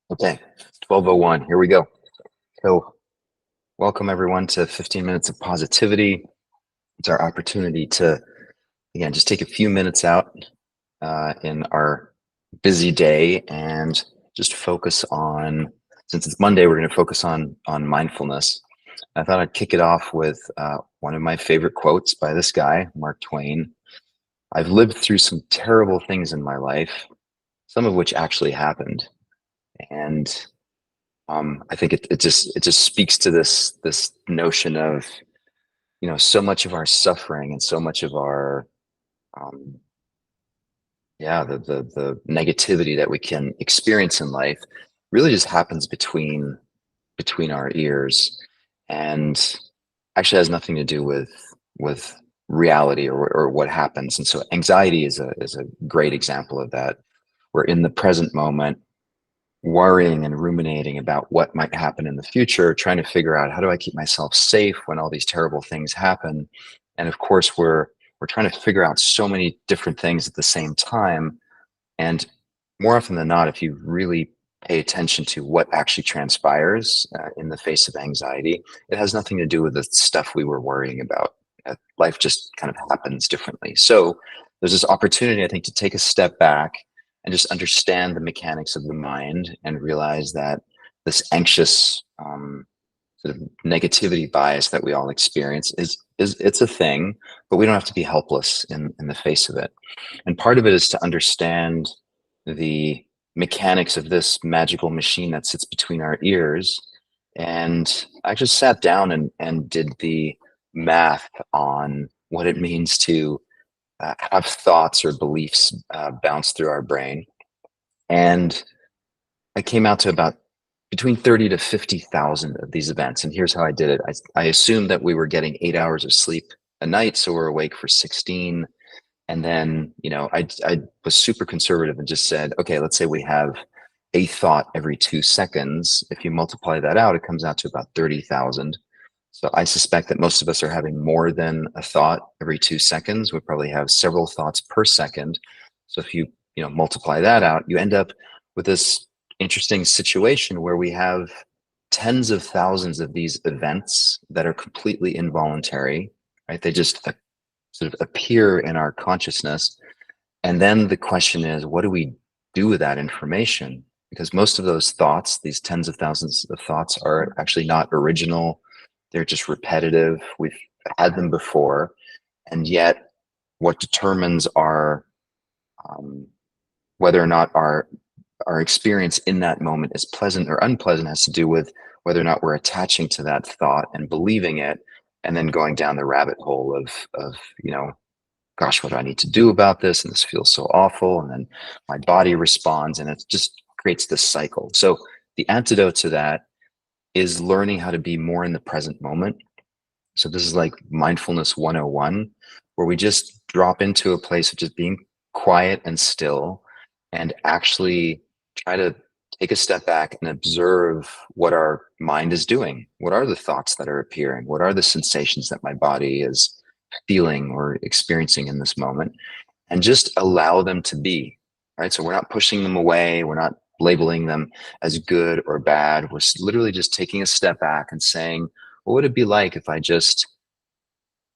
Okay, 12:01, here we go. So welcome everyone to 15 minutes of positivity. It's our opportunity to, again, just take a few minutes out in our busy day and just focus on, since it's Monday, we're going to focus on mindfulness. I thought I'd kick it off with one of my favorite quotes by this guy, Mark Twain. I've lived through some terrible things in my life, some of which actually happened. And I think it just speaks to this notion of, so much of our suffering and so much of our um, the negativity that we can experience in life really just happens between our ears, and actually has nothing to do with reality or what happens. And so anxiety is a great example of that. We're in the present moment worrying and ruminating about what might happen in the future, trying to figure out, how do I keep myself safe when all these terrible things happen? And of course, we're trying to figure out so many different things at the same time. And more often than not, if you really pay attention to what actually transpires in the face of anxiety, it has nothing to do with the stuff we were worrying about. Life just kind of happens differently. So there's this opportunity, I think, to take a step back and just understand the mechanics of the mind and realize that this anxious sort of negativity bias that we all experience is it's a thing, but we don't have to be helpless in the face of it. And part of it is to understand the mechanics of this magical machine that sits between our ears. And I just sat down and did the math on what it means to have thoughts or beliefs bounce through our brain. And I came out to about between 30 to 50,000 of these events. And here's how I did it. I assumed that we were getting 8 hours of sleep a night, so we're awake for 16. And then, I was super conservative and just said, okay, let's say we have a thought every 2 seconds. If you multiply that out, it comes out to about 30,000. So I suspect that most of us are having more than a thought every 2 seconds. We probably have several thoughts per second. So if you multiply that out, you end up with this interesting situation where we have tens of thousands of these events that are completely involuntary, right? They just sort of appear in our consciousness. And then the question is, what do we do with that information? Because most of those thoughts, these tens of thousands of thoughts, are actually not original. They're just repetitive. We've had them before. And yet, what determines our whether or not our experience in that moment is pleasant or unpleasant has to do with whether or not we're attaching to that thought and believing it, and then going down the rabbit hole of gosh, what do I need to do about this? And this feels so awful. And then my body responds, and it just creates this cycle. So the antidote to that is learning how to be more in the present moment. So this is like mindfulness 101, where we just drop into a place of just being quiet and still, and actually try to take a step back and observe what our mind is doing. What are the thoughts that are appearing? What are the sensations that my body is feeling or experiencing in this moment? And just allow them to be, right? So we're not pushing them away. We're not labeling them as good or bad. We're literally just taking a step back and saying, what would it be like if I just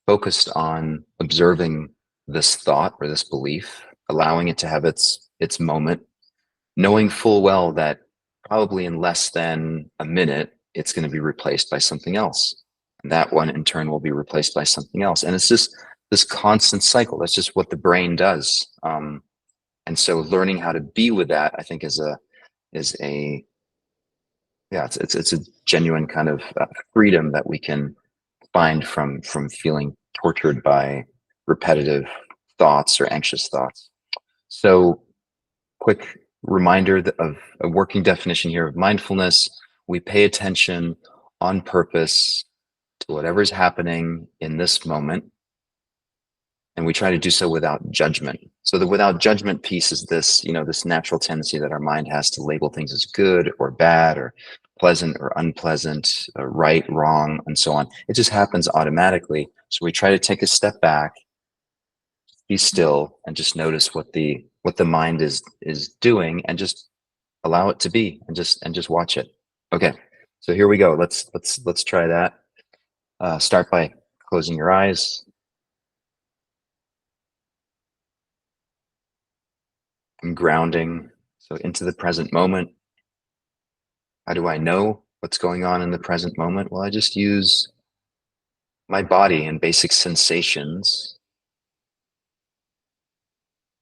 focused on observing this thought or this belief, allowing it to have its moment, knowing full well that probably in less than a minute, it's going to be replaced by something else. And that one in turn will be replaced by something else. And it's just this constant cycle. That's just what the brain does. And so learning how to be with that, I think, is a yeah, it's a genuine kind of freedom that we can find from feeling tortured by repetitive thoughts or anxious thoughts. So, quick reminder of a working definition here of mindfulness: we pay attention on purpose to whatever's happening in this moment, and we try to do so without judgment. So the without judgment piece is this, this natural tendency that our mind has to label things as good or bad or pleasant or unpleasant, right, wrong, and so on. It just happens automatically. So we try to take a step back, be still, and just notice what the mind is doing, and just allow it to be, and just watch it. Okay, so here we go. Let's try that. Start by closing your eyes and grounding. So into the present moment. How do I know what's going on in the present moment? Well, I just use my body and basic sensations,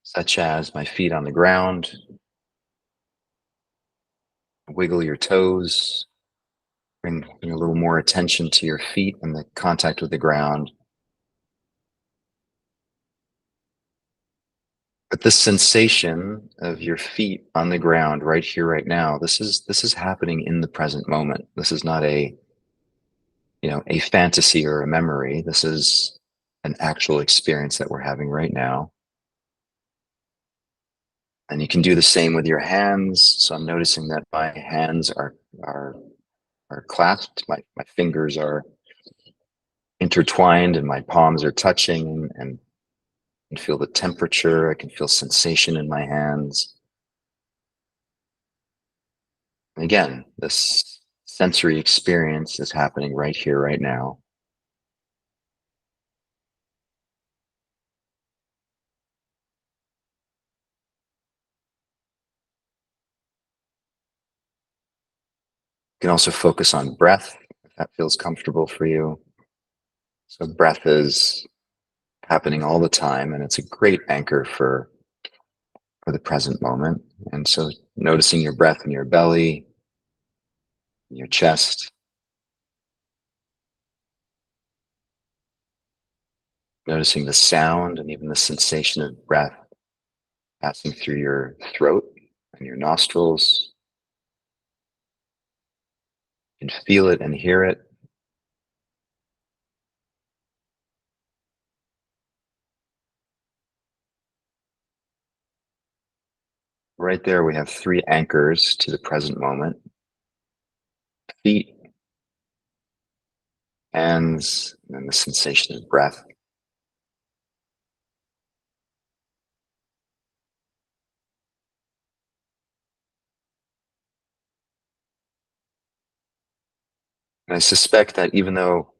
such as my feet on the ground, wiggle your toes, bring a little more attention to your feet and the contact with the ground. But this sensation of your feet on the ground right here, right now, this is happening in the present moment. This is not a fantasy or a memory. This is an actual experience that we're having right now. And you can do the same with your hands. So I'm noticing that my hands are are clasped, my fingers are intertwined, and my palms are touching, and I can feel the temperature. I can feel sensation in my hands. And again, this sensory experience is happening right here, right now. You can also focus on breath if that feels comfortable for you. So breath is happening all the time, and it's a great anchor for the present moment. And so noticing your breath in your belly, in your chest, noticing the sound and even the sensation of breath passing through your throat and your nostrils. You can feel it and hear it. Right there, we have three anchors to the present moment: feet, hands, and the sensation of breath. And I suspect that even though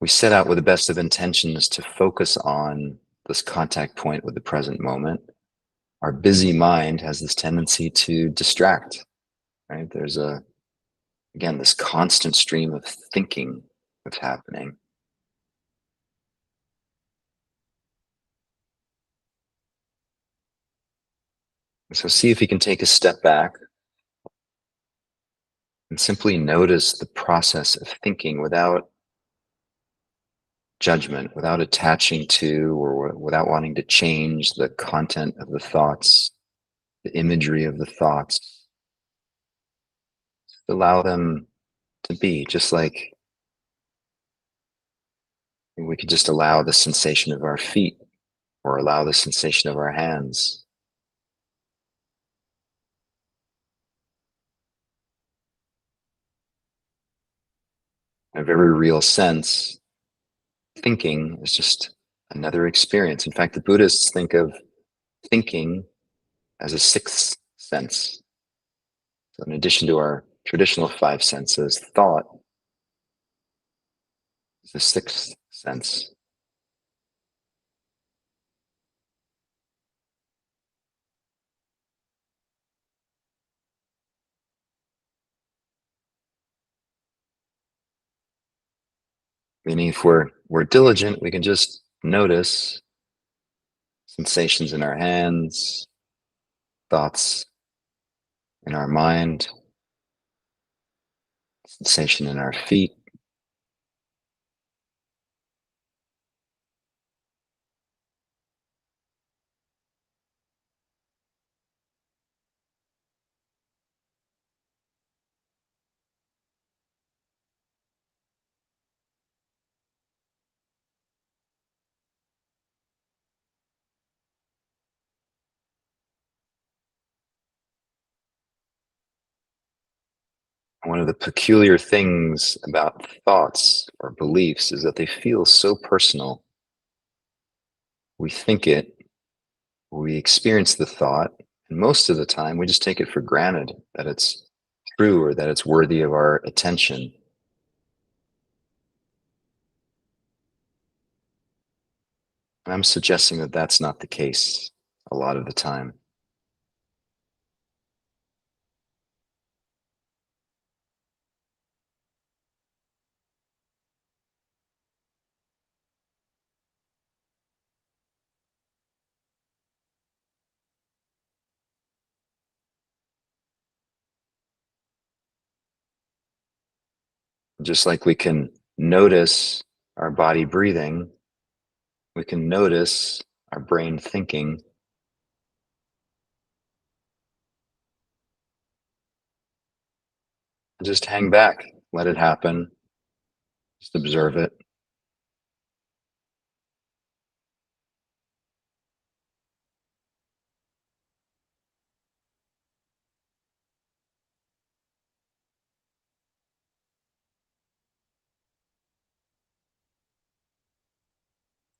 we set out with the best of intentions to focus on this contact point with the present moment, our busy mind has this tendency to distract, right? There's again, this constant stream of thinking that's happening. So see if you can take a step back and simply notice the process of thinking without judgment, without attaching to or without wanting to change the content of the thoughts, the imagery of the thoughts. Allow them to be, just like we could just allow the sensation of our feet or allow the sensation of our hands. In a very real sense, thinking is just another experience. In fact, the Buddhists think of thinking as a sixth sense. So in addition to our traditional five senses, thought is the sixth sense. Meaning if we're diligent, we can just notice sensations in our hands, thoughts in our mind, sensation in our feet. One of the peculiar things about thoughts or beliefs is that they feel so personal. We think it, we experience the thought, And most of the time, we just take it for granted that it's true or that it's worthy of our attention. And I'm suggesting that that's not the case a lot of the time. Just like we can notice our body breathing, we can notice our brain thinking. Just hang back, let it happen, just observe it.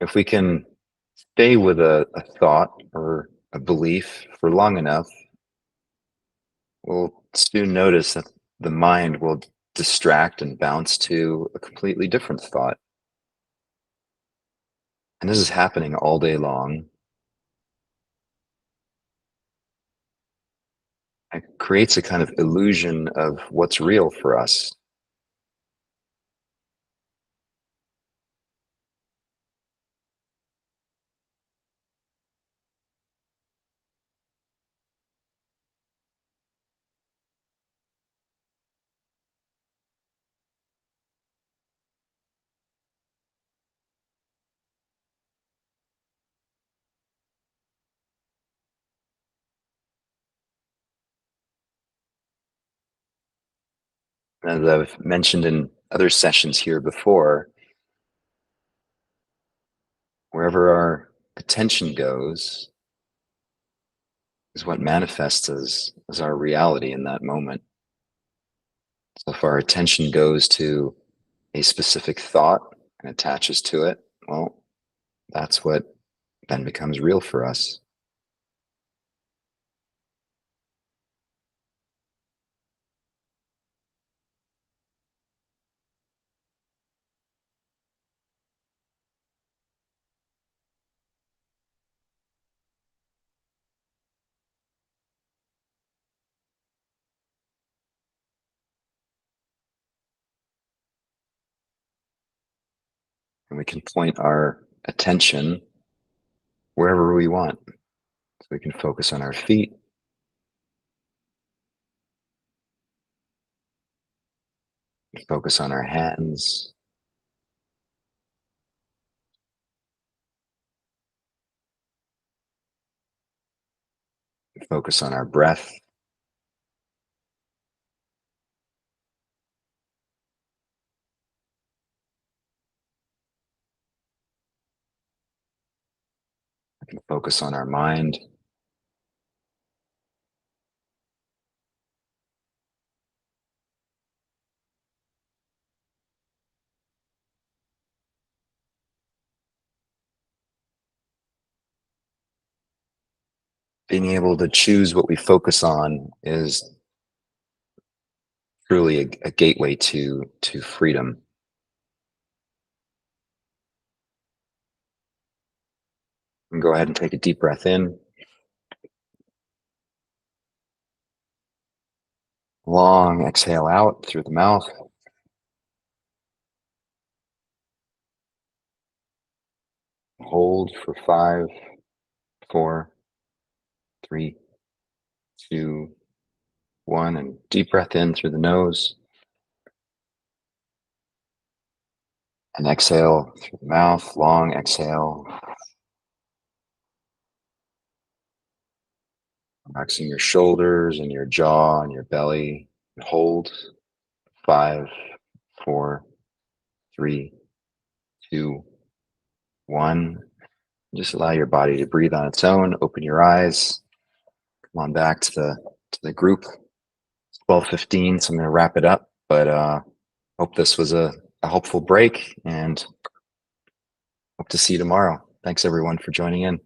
If we can stay with a thought or a belief for long enough, we'll soon notice that the mind will distract and bounce to a completely different thought. And this is happening all day long. It creates a kind of illusion of what's real for us. As I've mentioned in other sessions here before, wherever our attention goes is what manifests as our reality in that moment. So if our attention goes to a specific thought and attaches to it, well, that's what then becomes real for us. And we can point our attention wherever we want. So we can focus on our feet, focus on our hands, focus on our breath, focus on our mind. Being able to choose what we focus on is truly a gateway to freedom. And go ahead and take a deep breath in, long exhale out through the mouth. Hold for 5, 4, 3, 2, 1, and deep breath in through the nose and exhale through the mouth, long exhale, relaxing your shoulders and your jaw and your belly. And hold 5, 4, 3, 2, 1. Just allow your body to breathe on its own. Open your eyes. Come on back to the group. It's 12:15, so I'm going to wrap it up. But hope this was a helpful break, and hope to see you tomorrow. Thanks everyone for joining in.